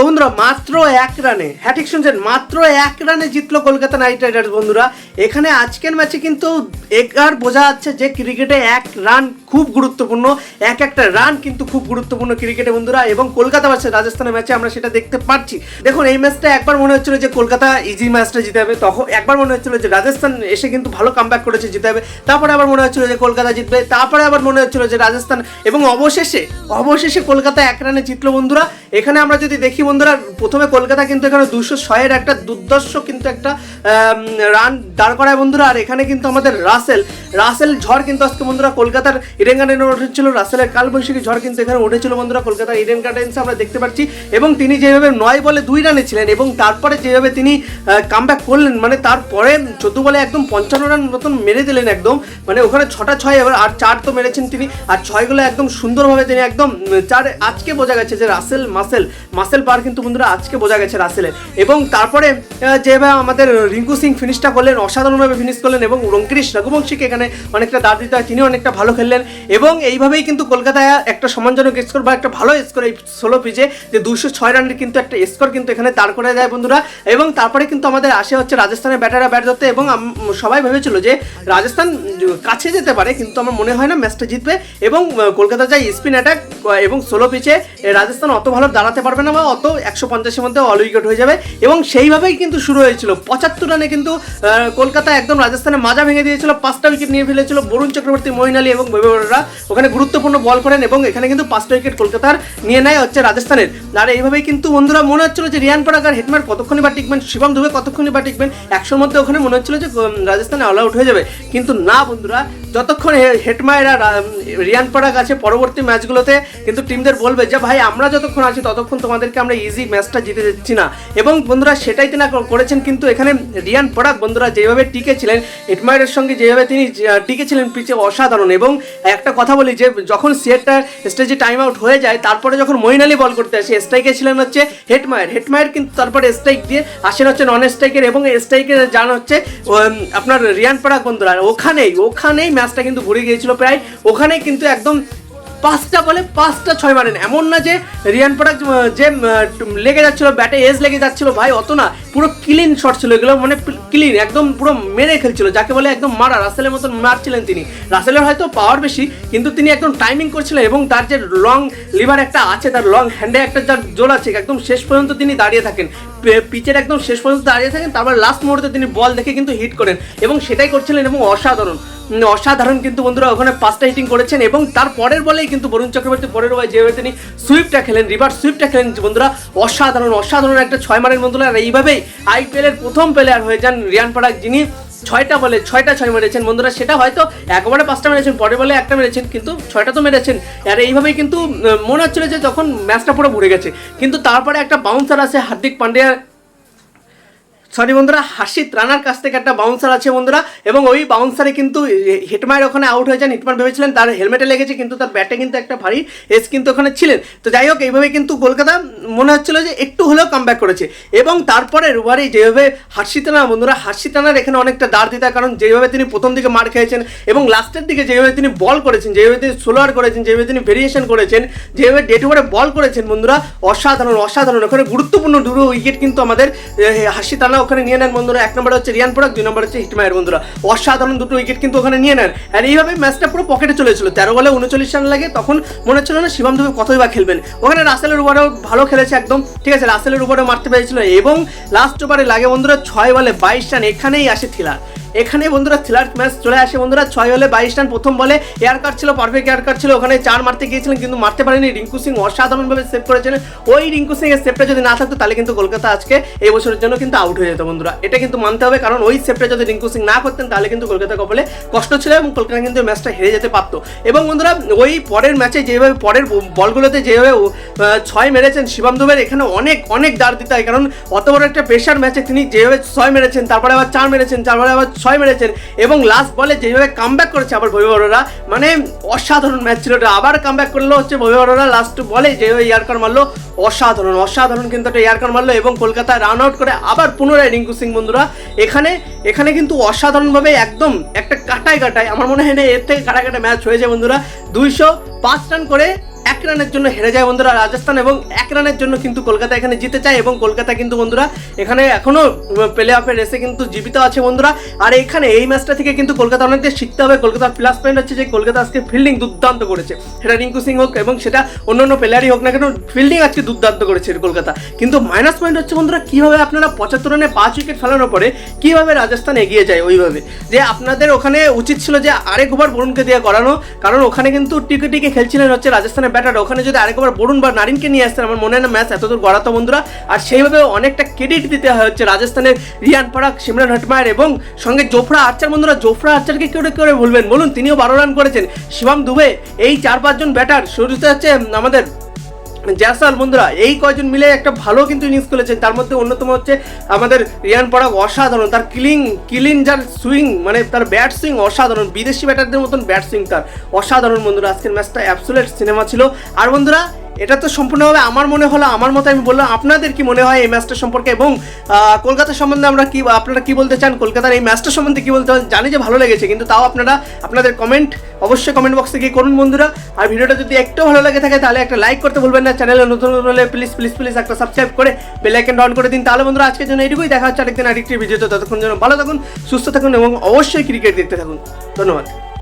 তো বন্ধুরা মাত্র এক রানে, হ্যাঁ ঠিক শুনছেন, মাত্র এক রানে জিতলো কলকাতা নাইট রাইডার্স। বন্ধুরা এখানে আজকের ম্যাচে কিন্তু এবার বোঝা যাচ্ছে যে ক্রিকেটে এক রান খুব গুরুত্বপূর্ণ, একটা রান কিন্তু খুব গুরুত্বপূর্ণ ক্রিকেটে বন্ধুরা। এবং কলকাতা ভার্সেস রাজস্থানের ম্যাচে আমরা সেটা দেখতে পাচ্ছি। দেখুন এই ম্যাচটা একবার মনে হচ্ছিল যে কলকাতা ইজি ম্যাচটা জিতে হবে, তখন একবার মনে হচ্ছিল যে রাজস্থান এসে কিন্তু ভালো কামব্যাক করেছে জিতে হবে, তারপরে আবার মনে হচ্ছিল যে কলকাতা জিতবে, তারপরে আবার মনে হচ্ছিল যে রাজস্থান, এবং অবশেষে কলকাতা এক রানে জিতলো বন্ধুরা। এখানে আমরা যদি দেখি বন্ধুরা, প্রথমে কলকাতা কিন্তু এখানে 206-এর একটা দুর্দর্শ কিন্তু একটা রান দাঁড় করায় বন্ধুরা। আর এখানে কিন্তু আমাদের রাসেল ঝড় কিন্তু আজকে বন্ধুরা কলকাতার ইডেন গার্ডেনে উঠেছিল, রাসেলের কালবৈশাখী ঝড় কিন্তু এখানে উঠেছিল বন্ধুরা কলকাতার ইডেন গার্ডেন্সে আমরা দেখতে পাচ্ছি। এবং তিনি যেভাবে 9 বলে 2 রানে ছিলেন এবং তারপরে যেভাবে তিনি কামব্যাক করলেন, মানে তারপরে 14 বলে একদম 55 রান মতন মেরে দিলেন একদম, মানে ওখানে 6টা 6 এবার আর 4 তো মেরেছেন তিনি, আর 6গুলো একদম সুন্দরভাবে তিনি একদম 4। আজকে বোঝা গেছে যে রাসেল মাসেল পার কিন্তু বন্ধুরা আজকে বোঝা গেছে রাসেলের। এবং তারপরে যেভাবে আমাদের রিঙ্কু সিং ফিনিশটা করলেন, অসাধারণভাবে ফিনিশ করলেন, এবং রঙ্কিরিশ রঘুবংশীকে এখানে অনেকটা দাঁড় দিতে হয়, তিনিও অনেকটা ভালো খেললেন। এবং এইভাবেই কিন্তু কলকাতায় একটা সম্মানজনক স্কোর বা একটা ভালো স্কোর এই 16 পিচে যে 206 রানের কিন্তু একটা স্কোর কিন্তু এখানে দাঁড় করে যায় বন্ধুরা। এবং তারপরে কিন্তু আমাদের আসে হচ্ছে রাজস্থানের ব্যাটাররা ব্যাট ধরতে, এবং সবাই ভেবেছিল যে রাজস্থান কাছে যেতে পারে, কিন্তু আমার মনে হয় না ম্যাচটা জিতবে। এবং কলকাতা যায় স্পিন অ্যাটাক, এবং 16 পিচে রাজস্থান অত ভালো দাঁড়াতে পারবে না বা অত 150-এর মধ্যে অল উইকেট হয়ে যাবে। এবং সেইভাবেই কিন্তু শুরু হয়েছিল 75 রানে কিন্তু কলকাতা একদম রাজস্থানের মাজা ভেঙে দিয়েছিল, 5টা উইকেট নিয়ে ফেলেছিল বরুণ চক্রবর্তী, মঈন আলী এবং বৈভবরা ওখানে গুরুত্বপূর্ণ বল করেন, এবং এখানে কিন্তু 5টা উইকেট কলকাতার নিয়ে নেয় হচ্ছে রাজস্থানের। আর এইভাবেই কিন্তু বন্ধুরা মনে হচ্ছিল যে রিয়ান পরাগ আর হেটমায়ার কতক্ষণই বা টিকবেন, শিবম দুবে কতক্ষণই বা টিকবেন, 100-র মধ্যে ওখানে মনে হচ্ছিল যে রাজস্থানে অল আউট হয়ে যাবে। কিন্তু না বন্ধুরা, যতক্ষণ হেটমায়ার আর রিয়ান পরাগ আছে পরবর্তী ম্যাচগুলোতে কিন্তু টিমদের বলবে যে ভাই আমরা যতক্ষণ আছি ততক্ষণ তোমাদেরকে আমরা ইজি ম্যাচটা জিতে দিচ্ছি না। এবং বন্ধুরা সেটাই তিনি করেছেন। কিন্তু এখানে রিয়ান পরাগ বন্ধুরা যেভাবে টিকেছিলেন, হেটমায়ারের সঙ্গে যেভাবে তিনি টিকেছিলেন পিচে অসাধারণ। এবং একটা কথা বলি যে যখন স্টেজে টাইম আউট হয়ে যায়, তারপরে যখন মঈন আলী বল করতে আসে, স্ট্রাইকে ছিলেন হচ্ছে হেটমায়ার কিন্তু তারপরে স্ট্রাইক দিয়ে আসেন হচ্ছে নন স্ট্রাইকের, এবং স্ট্রাইকে যান হচ্ছে আপনার রিয়ান পরাগ বন্ধুরা। ওখানেই ম্যাচটা কিন্তু ঘুরে গিয়েছিল প্রায়, ওখানেই কিন্তু একদম 5টা বলে 5টা 6 মারেন। এমন না যে রিয়ান পরাগ যে লেগে যাচ্ছিল, ব্যাটে এজ লেগে যাচ্ছিল ভাই, অত না, পুরো ক্লিন শট ছিল এগুলো, মানে ক্লিন একদম পুরো মেরে খেলছিল, যাকে বলে একদম মারা। রাসেলের মতন মারছিলেন তিনি, রাসেলের হয়তো পাওয়ার বেশি, কিন্তু তিনি একদম টাইমিং করছিলেন। এবং তার যে লং লিভার একটা আছে, তার লং হ্যান্ডে একটা যার জোর আছে, একদম শেষ পর্যন্ত তিনি দাঁড়িয়ে থাকেন, পিচের একদম শেষ পর্যন্ত দাঁড়িয়ে থাকেন, তারপর লাস্ট মুহূর্তে তিনি বল দেখে কিন্তু হিট করেন, এবং সেটাই করছিলেন। এবং অসাধারণ কিন্তু বন্ধুরা ওখানে 5টা হিটিং করেছেন। এবং তার পরের বলেই কিন্তু বরুণ চক্রবর্তী পরের ওভারে যেভাবে তিনি সুইপটা খেলেন, রিভার্স সুইপটা খেলেন বন্ধুরা, অসাধারণ একটা 6 মারের বন্ধুরা। আর এইভাবেই আইপিএলের প্রথম প্লেয়ার হয়ে যান রিয়ান পরাগ, যিনি 6টা বলে 6টা 6 মেরেছেন বন্ধুরা। সেটা হয়তো একবারে 5টা মেরেছেন, পরের বলে 1টা মেরেছেন, কিন্তু 6টা তো মেরেছেন। আর এইভাবেই কিন্তু মনে হচ্ছিল যে তখন ম্যাচটা পুরো ভরে গেছে। কিন্তু তারপরে একটা বাউন্সার আছে হার্দিক পান্ডিয়া, বন্ধুরা হার্ষিত রানার কাছ থেকে একটা বাউন্সার আছে বন্ধুরা, এবং ওই বাউন্সারে কিন্তু হেটমায়ার ওখানে আউট হয়ে যান। হেটমায়ার ভেবেছিলেন তার হেলমেটে লেগেছে, কিন্তু তার ব্যাটে কিন্তু একটা ভারী এজ কিন্তু ওখানে ছিলেন। তো যাই হোক, এইভাবে কিন্তু কলকাতা মনে হচ্ছিল যে একটু হলেও কামব্যাক করেছে। এবং তারপরে ওভারেই যেভাবে হার্ষিত রানার এখানে অনেকটা দাঁড় দিতে, কারণ যেভাবে তিনি প্রথম দিকে মার খেয়েছেন এবং লাস্টের দিকে যেভাবে তিনি বল করেছেন, যেভাবে তিনি সোলোয়ার করেছেন, যেভাবে তিনি ভেরিয়েশন করেছেন, যেভাবে ডেট ওভারে বল করেছেন বন্ধুরা, অসাধারণ। ওখানে গুরুত্বপূর্ণ 2 উইকেট কিন্তু আমাদের হার্ষিত রানা ওখানে নিয়ে নেন বন্ধুরা। 1 নম্বর হচ্ছে রিয়ান পরাগ, 2 নম্বর হচ্ছে হেটমায়ার বন্ধুরা, অসাধারণ 2 উইকেট কিন্তু ওখানে নিয়ে নেন। আর এইভাবে ম্যাচটা পুরো পকেটে চলেছিল। 13 বলে 39 রান লাগে, তখন মনে হচ্ছিল না শিবম দুবে কতই বা খেলবেন। ওখানে রাসেলের ওভারেও ভালো খেলেছে একদম, ঠিক আছে, রাসেলের ওভারেও মারতে পেরেছিল। এবং লাস্ট ওভারে লাগে বন্ধুরা 6 বলে 22 রান, এখানেই আসে থ্রিলার। এখানে বন্ধুরা থ্রিলার ম্যাচ চলে আসে বন্ধুরা। 6 বলে 22 রান, প্রথম বলে এয়ার কাট ছিল, পারফেক্ট এয়ার কাট ছিল, ওখানে 4 মারতে গিয়েছিলেন কিন্তু মারতে পারেনি। রিঙ্কু সিং অসাধারণভাবে সেভ করেছিলেন। ওই রিঙ্কু সিং এর সেভটা যদি না থাকতো তাহলে কিন্তু কলকাতা আজকে এই বছরের জন্য কিন্তু আউট হয়ে যেত বন্ধুরা, এটা কিন্তু মানতে হবে। কারণ ওই সেভটা যদি রিঙ্কু সিং না করতেন তাহলে কিন্তু কলকাতা কপালে কষ্ট ছিল, এবং কলকাতা কিন্তু ম্যাচটা হেরে যেতে পারতো। এবং বন্ধুরা ওই পরের ম্যাচে যেভাবে পরের বলগুলোতে যেভাবে 6 মেরেছেন শিবম দুবের, এখানে অনেক দাঁড় দিতে হয়, কারণ অত বড় একটা প্রেশার ম্যাচে তিনি যেভাবে 6 মেরেছেন, তারপরে আবার 4 মেরেছেন, তারপরে আবার 6 মেরেছেন, এবং লাস্ট বলে যেভাবে কামব্যাক করেছে আবার বৈভবরা, মানে অসাধারণ ম্যাচ ছিল। আবার কামব্যাক করলো হচ্ছে বৈভবরা, লাস্ট বলে যেভাবে ইয়ারকার মারলো, অসাধারণ কিন্তু একটা ইয়ারকার মারলো, এবং কলকাতা রান আউট করে আবার পুনরায় রিঙ্কু সিং বন্ধুরা এখানে কিন্তু অসাধারণভাবে একদম একটা কাটায় আমার মনে হয় না এর থেকে কাটা ম্যাচ হয়েছে বন্ধুরা। 205 রান করে 1 রানের জন্য হেরে যায় বন্ধুরা রাজস্থান, এবং 1 রানের জন্য কিন্তু কলকাতা এখানে জিতে যায়, এবং কলকাতা কিন্তু বন্ধুরা এখানে এখনো প্লে অফের রেসে কিন্তু জীবিত আছে বন্ধুরা। আর এখানে এই ম্যাচটা থেকে কিন্তু কলকাতা অনেকটা শিখতে হবে। কলকাতার প্লাস পয়েন্ট হচ্ছে যে কলকাতা আজকে ফিল্ডিং দুর্দান্ত করেছে, সেটা রিঙ্কু সিং হোক এবং সেটা অন্যান্য প্লেয়ারই হোক না কেন, ফিল্ডিং আজকে দুর্দান্ত করেছে কলকাতা। কিন্তু মাইনাস পয়েন্ট হচ্ছে বন্ধুরা কীভাবে আপনারা 75 রানে 5 উইকেট ফেলানোর পরে কীভাবে রাজস্থান এগিয়ে যায় ওইভাবে, যে আপনাদের ওখানে উচিত ছিল যে আরেক ওভার বরুণকে দিয়ে করানো, কারণ ওখানে কিন্তু টিকে টিকে খেলছিলেন হচ্ছে রাজস্থানের ব্যাটার। ওখানে যদি আরেক ওভার বরুণ বা নারিনকে নিয়ে আসতেন, আমার মনে হয় না ম্যাচ এতদূর গড়াতো বন্ধুরা। আর সেইভাবে অনেকটা ক্রেডিট দিতে হয় হচ্ছে রাজস্থানের রিয়ান পরাগ, সিমরান হটমায়ার এবং সঙ্গে জোফরা আর্চার বন্ধুরা। জোফরা আর্চারকে কেউ করে ভুলবেন বলুন, তিনিও 12 রান করেছেন। শিবম দুবে, এই 4-5 জন ব্যাটার, শুরুতে হচ্ছে আমাদের জয়সাল বন্ধুরা, এই কয়জন মিলে একটা ভালো কিন্তু ইনিংস খেলেছেন। তার মধ্যে অন্যতম হচ্ছে আমাদের রিয়ান পরাগ, অসাধারণ তার কিলিং যার সুইং, মানে তার ব্যাট সুইং অসাধারণ, বিদেশি ব্যাটারদের মতন ব্যাট সুইং তার অসাধারণ বন্ধুরা। আজকের ম্যাচটা অ্যাবসোলিউট সিনেমা ছিল। আর বন্ধুরা এটা তো সম্পূর্ণভাবে আমার মনে হলো, আমার মতো আমি বললাম, আপনাদের কি মনে হয় এই ম্যাচটা সম্পর্কে, এবং কলকাতা সম্বন্ধে আপনারা কি বলতে চান, কলকাতার এই ম্যাচটা সম্বন্ধে কি বলতে চান? জানি যে ভালো লেগেছে, কিন্তু তাও আপনারা আপনাদের কমেন্ট অবশ্যই কমেন্ট বক্সে গিয়ে করুন বন্ধুরা। আর ভিডিওটা যদি একটু ভালো লেগে থাকে তাহলে একটা লাইক করতে ভুলবেন না, চ্যানেলে নতুন হলে প্লিজ একটা সাবস্ক্রাইব করে বেল আইকনটা অন করে দিন। তাহলে বন্ধুরা আজকের জন্য এইটুকুই, দেখা হচ্ছে আরেকদিন আরেকটি ভিডিওতে। ততক্ষণ যেন ভালো থাকুন, সুস্থ থাকুন এবং অবশ্যই ক্রিকেট দেখতে থাকুন। ধন্যবাদ।